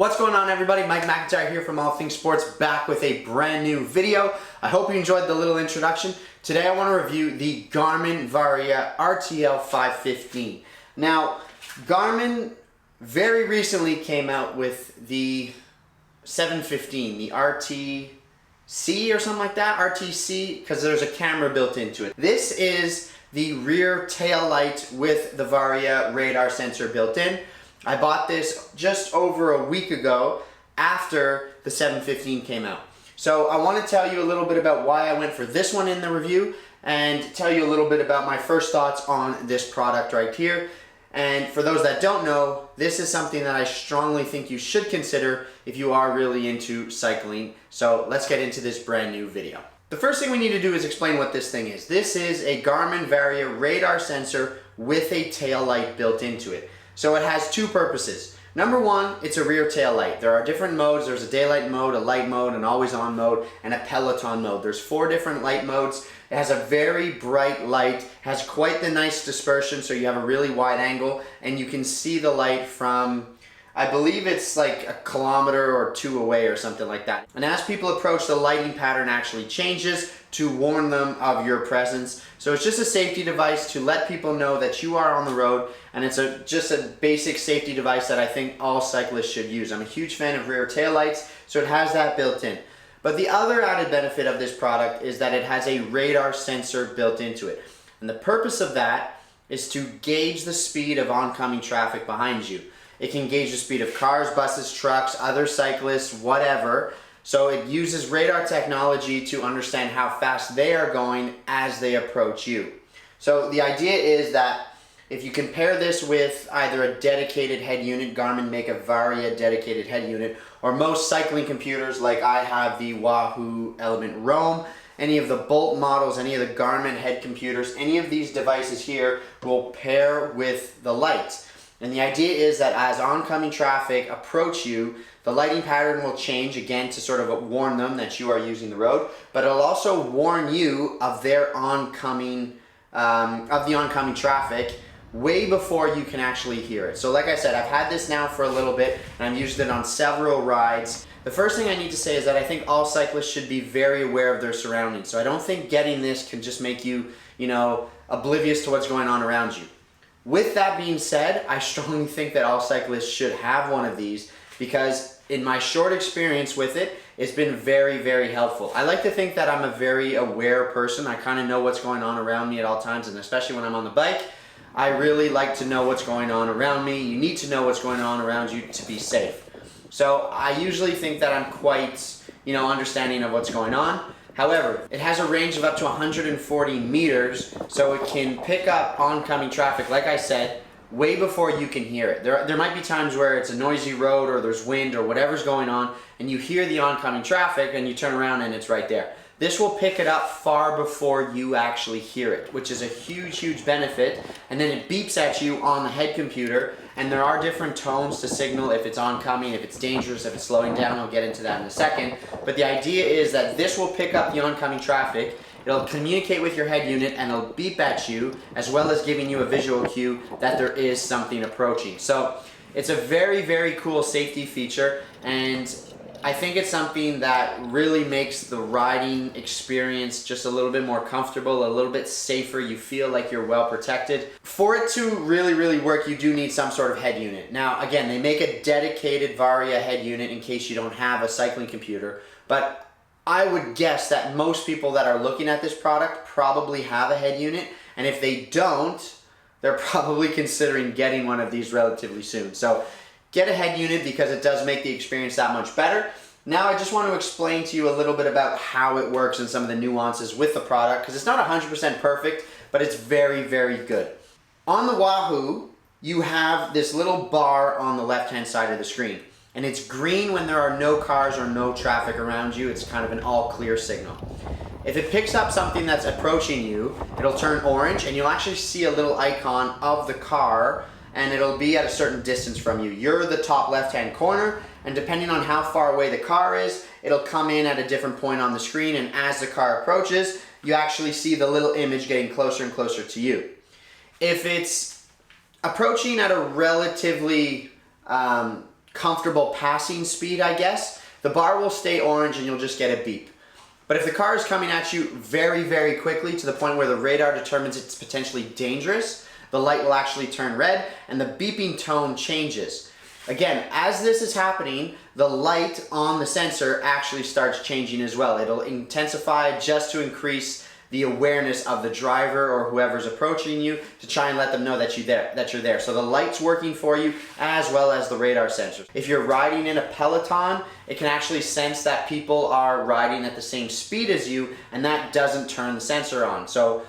What's going on, everybody? Mike McIntyre here from All Things Sports, back with a brand new video. I hope you enjoyed the little introduction. Today I want to review the Garmin Varia RTL515. Now, Garmin very recently came out with the 715, the RTC or something like that, RTC, because there's a camera built into it. This is the rear tail light with the Varia radar sensor built in. I bought this just over a week ago after the 715 came out. So I want to tell you a little bit about why I went for this one in the review and tell you a little bit about my first thoughts on this product right here. And for those that don't know, this is something that I strongly think you should consider if you are really into cycling. So let's get into this brand new video. The first thing we need to do is explain what this thing is. This is a Garmin Varia radar sensor with a tail light built into it. So it has two purposes. Number one, it's a rear tail light. There are different modes. There's a daylight mode, a light mode, an always on mode, and a peloton mode. There's 4 different light modes. It has a very bright light, has quite the nice dispersion, so you have a really wide angle, and you can see the light from, I believe it's like a kilometer or 2 away or something like that. And as people approach, the lighting pattern actually changes to warn them of your presence. So it's just a safety device to let people know that you are on the road, and it's just a basic safety device that I think all cyclists should use. I'm a huge fan of rear tail lights, so it has that built in. But the other added benefit of this product is that it has a radar sensor built into it. And the purpose of that is to gauge the speed of oncoming traffic behind you. It can gauge the speed of cars, buses, trucks, other cyclists, whatever. So it uses radar technology to understand how fast they are going as they approach you. So the idea is that if you compare this with either a dedicated head unit, Garmin make a Varia dedicated head unit, or most cycling computers like I have the Wahoo Element Roam, any of the Bolt models, any of the Garmin head computers, any of these devices here will pair with the lights. And the idea is that as oncoming traffic approach you, the lighting pattern will change again to sort of warn them that you are using the road, but it'll also warn you of their oncoming, of the oncoming traffic way before you can actually hear it. So like I said, I've had this now for a little bit and I've used it on several rides. The first thing I need to say is that I think all cyclists should be very aware of their surroundings. So I don't think getting this can just make you, oblivious to what's going on around you. With that being said, I strongly think that all cyclists should have one of these because in my short experience with it, it's been very, very helpful. I like to think that I'm a very aware person. I kind of know what's going on around me at all times, and especially when I'm on the bike, I really like to know what's going on around me. You need to know what's going on around you to be safe. So I usually think that I'm quite, understanding of what's going on. However, it has a range of up to 140 meters, so it can pick up oncoming traffic, like I said, way before you can hear it. There might be times where it's a noisy road or there's wind or whatever's going on, and you hear the oncoming traffic and you turn around and it's right there. This will pick it up far before you actually hear it, which is a huge, huge benefit. And then it beeps at you on the head computer, and there are different tones to signal if it's oncoming, if it's dangerous, if it's slowing down. I'll get into that in a second. But the idea is that this will pick up the oncoming traffic, it'll communicate with your head unit, and it'll beep at you, as well as giving you a visual cue that there is something approaching. So it's a very, very cool safety feature, and I think it's something that really makes the riding experience just a little bit more comfortable, a little bit safer. You feel like you're well protected. For it to really, really work, you do need some sort of head unit. Now, again, they make a dedicated Varia head unit in case you don't have a cycling computer, but I would guess that most people that are looking at this product probably have a head unit, and if they don't, they're probably considering getting one of these relatively soon. So get a head unit because it does make the experience that much better. Now I just want to explain to you a little bit about how it works and some of the nuances with the product, because it's not 100% perfect, but it's very, very good. On the Wahoo, you have this little bar on the left-hand side of the screen, and it's green when there are no cars or no traffic around you. It's kind of an all clear signal. If it picks up something that's approaching you, it'll turn orange, and you'll actually see a little icon of the car, and it'll be at a certain distance from you. You're the top left-hand corner, and depending on how far away the car is, it'll come in at a different point on the screen, and as the car approaches, you actually see the little image getting closer and closer to you. If it's approaching at a relatively comfortable passing speed, I guess, the bar will stay orange and you'll just get a beep. But if the car is coming at you very, very quickly to the point where the radar determines it's potentially dangerous, the light will actually turn red and the beeping tone changes. Again, as this is happening, the light on the sensor actually starts changing as well. It'll intensify just to increase the awareness of the driver or whoever's approaching you to try and let them know that you're there. So the light's working for you as well as the radar sensors. If you're riding in a peloton, it can actually sense that people are riding at the same speed as you, and that doesn't turn the sensor on. So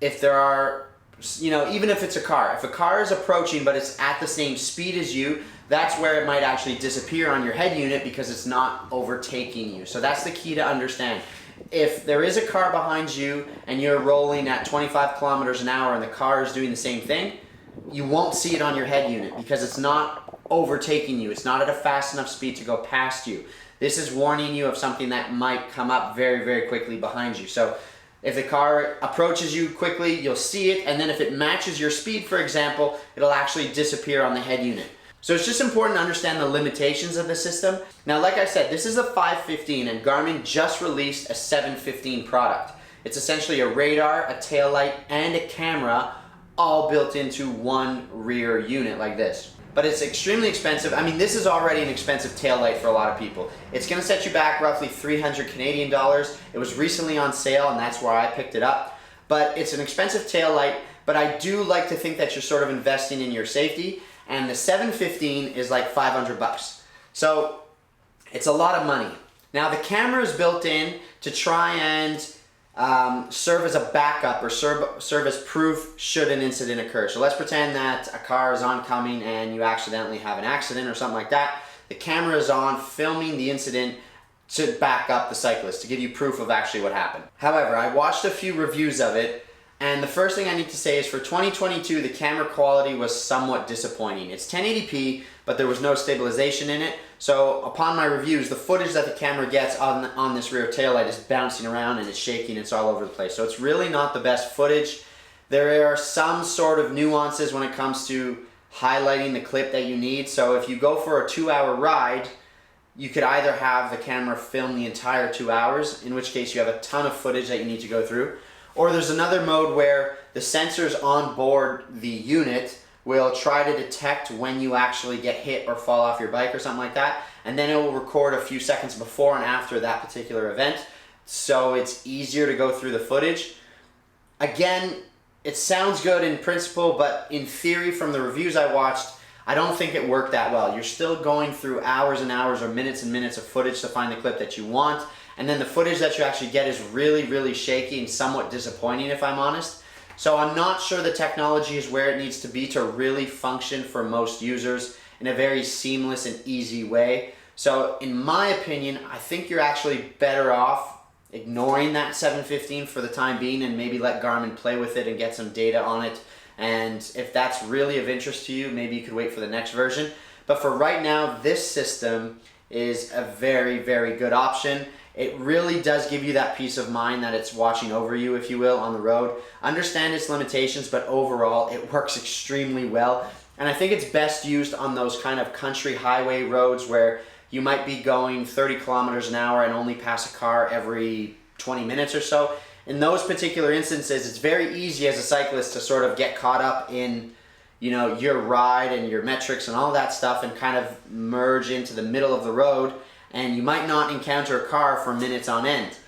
if there are, even if it's a car, if a car is approaching but it's at the same speed as you, that's where it might actually disappear on your head unit because it's not overtaking you. So that's the key to understand. If there is a car behind you and you're rolling at 25 kilometers an hour and the car is doing the same thing, you won't see it on your head unit because it's not overtaking you. It's not at a fast enough speed to go past you. This is warning you of something that might come up very, very quickly behind you. So if the car approaches you quickly, you'll see it, and then if it matches your speed, for example, it'll actually disappear on the head unit. So it's just important to understand the limitations of the system. Now, like I said, this is a 515 and Garmin just released a 715 product. It's essentially a radar, a taillight, and a camera all built into one rear unit like this. But it's extremely expensive. I mean, this is already an expensive taillight for a lot of people. It's gonna set you back roughly 300 Canadian dollars. It was recently on sale and that's why I picked it up. But it's an expensive taillight, but I do like to think that you're sort of investing in your safety. And the 715 is like 500 bucks. So it's a lot of money. Now the camera is built in to try and serve as a backup or serve as proof should an incident occur. So let's pretend that a car is oncoming and you accidentally have an accident or something like that. The camera is on filming the incident to back up the cyclist, to give you proof of actually what happened. However, I watched a few reviews of it, and the first thing I need to say is for 2022, the camera quality was somewhat disappointing. It's 1080p, but there was no stabilization in it. So upon my reviews, the footage that the camera gets on this rear taillight is bouncing around and it's shaking, it's all over the place. So it's really not the best footage. There are some sort of nuances when it comes to highlighting the clip that you need. So if you go for a 2-hour ride, you could either have the camera film the entire 2 hours, in which case you have a ton of footage that you need to go through. Or there's another mode where the sensors on board the unit will try to detect when you actually get hit or fall off your bike or something like that, and then it will record a few seconds before and after that particular event, so it's easier to go through the footage. Again, it sounds good in principle, but in theory from the reviews I watched, I don't think it worked that well. You're still going through hours and hours or minutes and minutes of footage to find the clip that you want. And then the footage that you actually get is really, really shaky and somewhat disappointing, if I'm honest. So I'm not sure the technology is where it needs to be to really function for most users in a very seamless and easy way. So in my opinion, I think you're actually better off ignoring that 715 for the time being and maybe let Garmin play with it and get some data on it. And if that's really of interest to you, maybe you could wait for the next version. But for right now, this system is a very, very good option. It really does give you that peace of mind that it's watching over you, if you will, on the road. Understand its limitations, but overall it works extremely well. And I think it's best used on those kind of country highway roads where you might be going 30 kilometers an hour and only pass a car every 20 minutes or so. In those particular instances, it's very easy as a cyclist to sort of get caught up in, your ride and your metrics and all that stuff and kind of merge into the middle of the road. And you might not encounter a car for minutes on end,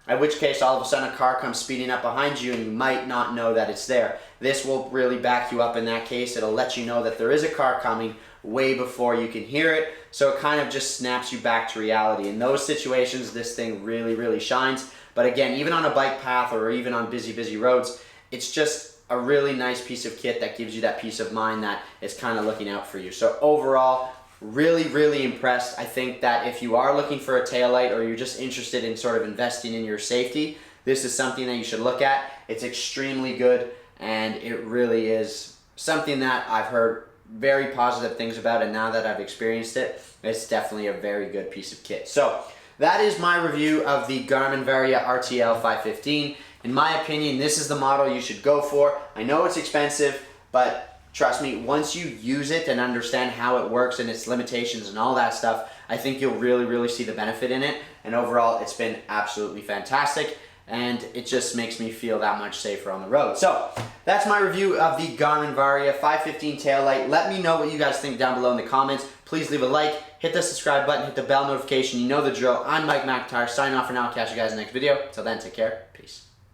at which case all of a sudden a car comes speeding up behind you and you might not know that it's there. This will really back you up in that case. It'll let you know that there is a car coming way before you can hear it, so it kind of just snaps you back to reality. In those situations, this thing really, really shines. But again, even on a bike path or even on busy, busy roads, it's just a really nice piece of kit that gives you that peace of mind that it's kind of looking out for you. So overall, really, really impressed. I think that if you are looking for a taillight or you're just interested in sort of investing in your safety, this is something that you should look at. It's extremely good, and it really is something that I've heard very positive things about, and now that I've experienced it, it's definitely a very good piece of kit. So that is my review of the Garmin Varia RTL515. In my opinion, this is the model you should go for. I know it's expensive, but trust me, once you use it and understand how it works and its limitations and all that stuff, I think you'll really see the benefit in it. And overall, it's been absolutely fantastic, and it just makes me feel that much safer on the road. So that's my review of the Garmin Varia 515 Tailight. Let me know what you guys think down below in the comments. Please leave a like, hit the subscribe button, hit the bell notification. You know the drill. I'm Mike McIntyre, signing off for now. I'll catch you guys in the next video. Till then, take care. Peace.